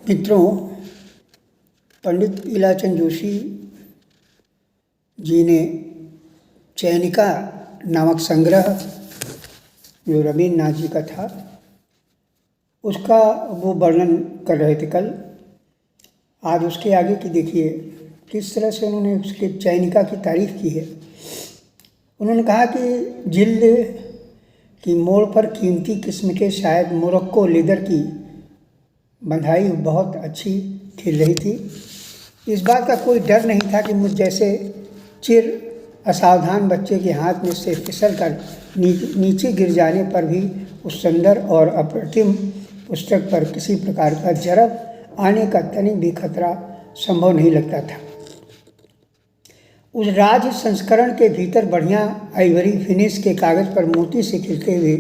मित्रों, पंडित ईलाचंद जोशी जी ने चयनिका नामक संग्रह जो रवीन्द्रनाथ जी का था उसका वो वर्णन कर रहे थे कल। आज उसके आगे की देखिए किस तरह से उन्होंने उसके चयनिका की तारीफ की है। उन्होंने कहा कि जिल्द की मोड़ पर कीमती किस्म के शायद मोरक्को लेदर की बंधाई बहुत अच्छी खिल रही थी। इस बात का कोई डर नहीं था कि मुझ जैसे चिर असावधान बच्चे के हाथ में से फिसल कर नीचे गिर जाने पर भी उस सुंदर और अप्रतिम पुस्तक पर किसी प्रकार का जरब आने का तनिक भी खतरा संभव नहीं लगता था। उस राज संस्करण के भीतर बढ़िया आइवरी फिनिश के कागज़ पर मोती से खिलते हुए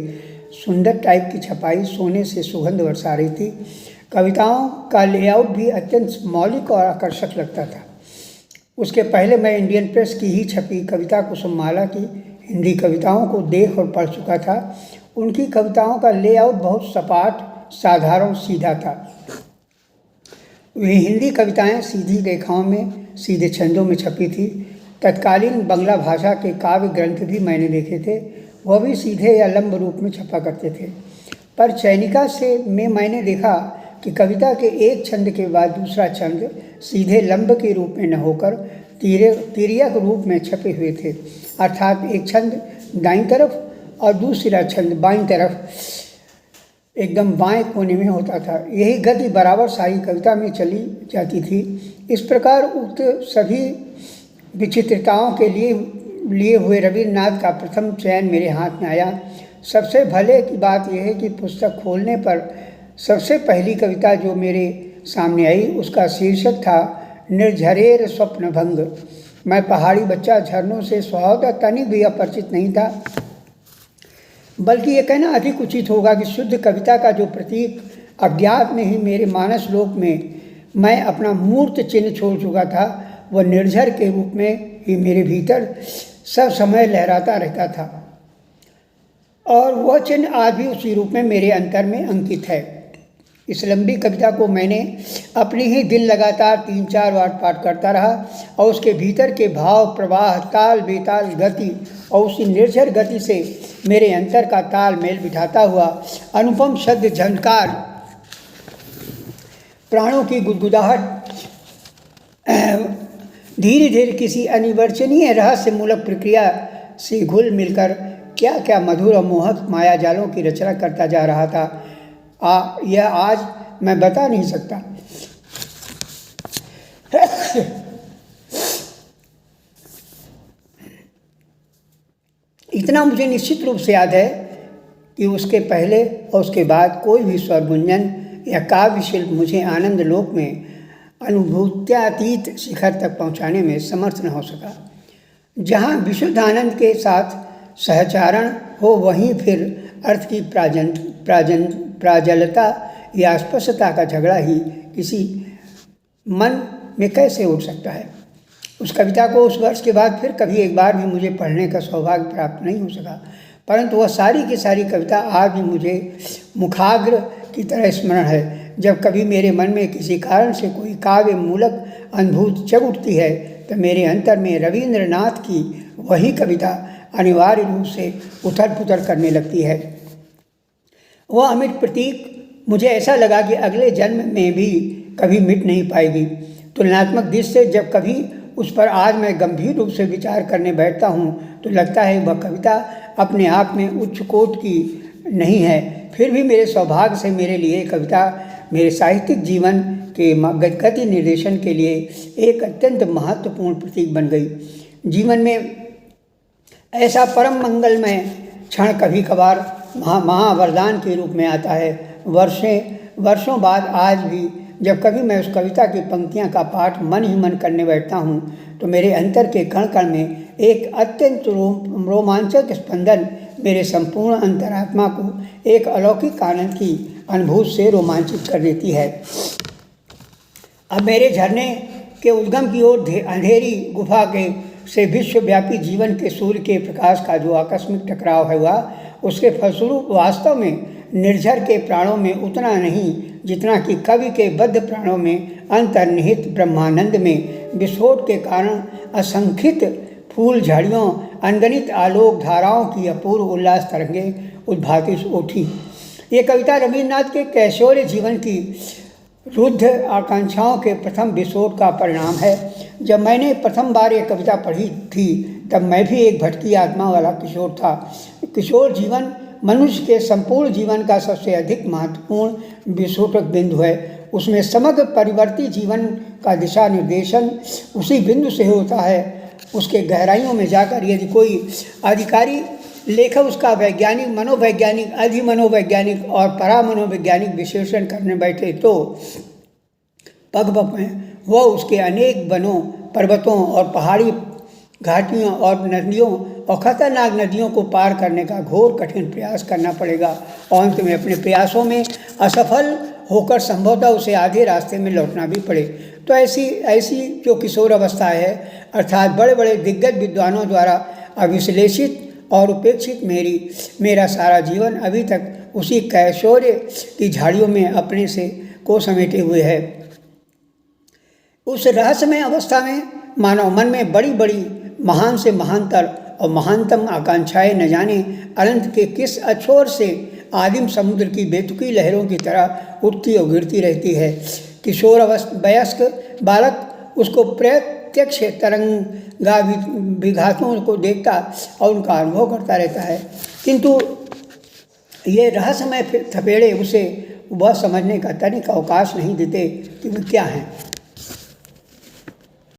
सुंदर टाइप की छपाई सोने से सुगंध बरसा रही थी। कविताओं का लेआउट भी अत्यंत मौलिक और आकर्षक लगता था। उसके पहले मैं इंडियन प्रेस की ही छपी कविता कुसुममाला की हिंदी कविताओं को देख और पढ़ चुका था। उनकी कविताओं का लेआउट बहुत सपाट, साधारण, सीधा था। वे हिंदी कविताएं सीधी रेखाओं में, सीधे छंदों में छपी थी। तत्कालीन बंगला भाषा के काव्य ग्रंथ भी मैंने देखे थे, वह भी सीधे या लंब रूप में छपा करते थे। पर चयनिका से मैंने देखा कि कविता के एक छंद के बाद दूसरा छंद सीधे लंब के रूप में न होकर तिर्यक रूप में छपे हुए थे। अर्थात एक छंद दाईं तरफ और दूसरा छंद बाईं तरफ एकदम बाएं कोने में होता था। यही गति बराबर सारी कविता में चली जाती थी। इस प्रकार उक्त सभी विचित्रताओं के लिए हुए रवीन्द्रनाथ का प्रथम चयन मेरे हाथ में आया। सबसे भले की बात यह है कि पुस्तक खोलने पर सबसे पहली कविता जो मेरे सामने आई उसका शीर्षक था निर्झरेर स्वप्न भंग। मैं पहाड़ी बच्चा, झरनों से स्वभावतः तनिक भी अपरिचित नहीं था, बल्कि ये कहना अधिक उचित होगा कि शुद्ध कविता का जो प्रतीक अज्ञात में ही मेरे मानस लोक में मैं अपना मूर्त चिन्ह छोड़ चुका था, वह निर्झर के रूप में ही मेरे भीतर सब समय लहराता रहता था और वह चिन्ह आज भी उसी रूप में मेरे अंतर में अंकित है। इस लंबी कविता को मैंने अपने ही दिल लगातार 3-4 बार पाठ करता रहा और उसके भीतर के भाव, प्रवाह, ताल बेताल गति और उसी निर्झर गति से मेरे अंतर का ताल मेल बिठाता हुआ अनुपम शब्द झनकार, प्राणों की गुदगुदाहट धीरे धीरे किसी अनिवर्चनीय रहस्यमूलक प्रक्रिया से घुल मिलकर क्या क्या मधुर और मोहक माया जालों की रचना करता जा रहा था, यह आज मैं बता नहीं सकता। इतना मुझे निश्चित रूप से याद है कि उसके पहले और उसके बाद कोई भी स्वर गुंजन या काव्य शिल्प मुझे आनंद लोक में अनुभूत्यातीत शिखर तक पहुंचाने में समर्थ न हो सका। जहां विशुद्ध आनंद के साथ सहचारण हो, वहीं फिर अर्थ की प्राजलता या स्पष्टता का झगड़ा ही किसी मन में कैसे उठ सकता है। उस कविता को उस वर्ष के बाद फिर कभी एक बार भी मुझे पढ़ने का सौभाग्य प्राप्त नहीं हो सका, परंतु वह सारी की सारी कविता आज भी मुझे मुखाग्र की तरह स्मरण है। जब कभी मेरे मन में किसी कारण से कोई काव्य मूलक अनुभूति जग उठती है तो मेरे अंतर में रवीन्द्रनाथ की वही कविता अनिवार्य रूप से उथल पुथल करने लगती है। वह अमिट प्रतीक मुझे ऐसा लगा कि अगले जन्म में भी कभी मिट नहीं पाएगी। तुलनात्मक दृष्टि से जब कभी उस पर आज मैं गंभीर रूप से विचार करने बैठता हूँ तो लगता है वह कविता अपने आप में उच्च कोटि की नहीं है, फिर भी मेरे सौभाग्य से मेरे लिए कविता मेरे साहित्यिक जीवन के गति निर्देशन के लिए एक अत्यंत महत्वपूर्ण प्रतीक बन गई। जीवन में ऐसा परम मंगलमय क्षण कभी कभार महावरदान के रूप में आता है। वर्षों बाद आज भी जब कभी मैं उस कविता की पंक्तियां का पाठ मन ही मन करने बैठता हूं तो मेरे अंतर के कण कण में एक अत्यंत रोमांचक स्पंदन मेरे संपूर्ण अंतरात्मा को एक अलौकिक आनंद की अनुभूति से रोमांचित कर देती है। अब मेरे झरने के उद्गम की ओर अंधेरी गुफा के से विश्वव्यापी जीवन के सूर्य के प्रकाश का जो आकस्मिक टकराव है हुआ, उसके फलस्वरूप वास्तव में निर्झर के प्राणों में उतना नहीं जितना कि कवि के बद्ध प्राणों में अंतर्निहित ब्रह्मानंद में विस्फोट के कारण असंख्यित फूल झाड़ियों अनगणित आलोक धाराओं की अपूर्व उल्लास तरंगे उद्भाति उठी। ये कविता रवींद्रनाथ के कैशोर्य जीवन की रुद्ध आकांक्षाओं के प्रथम विस्फोट का परिणाम है। जब मैंने प्रथम बार ये कविता पढ़ी थी तब मैं भी एक भटकी आत्मा वाला किशोर था। किशोर जीवन मनुष्य के संपूर्ण जीवन का सबसे अधिक महत्वपूर्ण विस्फोटक बिंदु है। उसमें समग्र परिवर्ती जीवन का दिशा निर्देशन उसी बिंदु से होता है। उसके गहराइयों में जाकर यदि कोई अधिकारी लेखक उसका वैज्ञानिक, मनोवैज्ञानिक, अधिमनोवैज्ञानिक और परामनोवैज्ञानिक विश्लेषण करने बैठे तो पग में वह उसके अनेक वनों, पर्वतों और पहाड़ी घाटियों और नदियों और खतरनाक नदियों को पार करने का घोर कठिन प्रयास करना पड़ेगा और अंत में अपने प्रयासों में असफल होकर संभवतः उसे आधे रास्ते में लौटना भी पड़े। तो ऐसी जो किशोर अवस्था है अर्थात बड़े बड़े दिग्गज विद्वानों द्वारा अविश्लेषित और उपेक्षित मेरा सारा जीवन अभी तक उसी कैशोर्य की झाड़ियों में अपने से को समेटे हुए है। उस रहस्यमय अवस्था में मानव मन में बड़ी बड़ी महान से महानतर और महानतम आकांक्षाएं न जाने अनंत के किस अछोर से आदिम समुद्र की बेतुकी लहरों की तरह उठती और गिरती रहती है। किशोर वयस्क बालक उसको प्रत्यक्ष तरंगा विघातों को देखता और उनका अनुभव करता रहता है, किंतु ये रहस्यमय थपेड़े उसे वह समझने का तनिक अवकाश नहीं देते कि वे क्या हैं।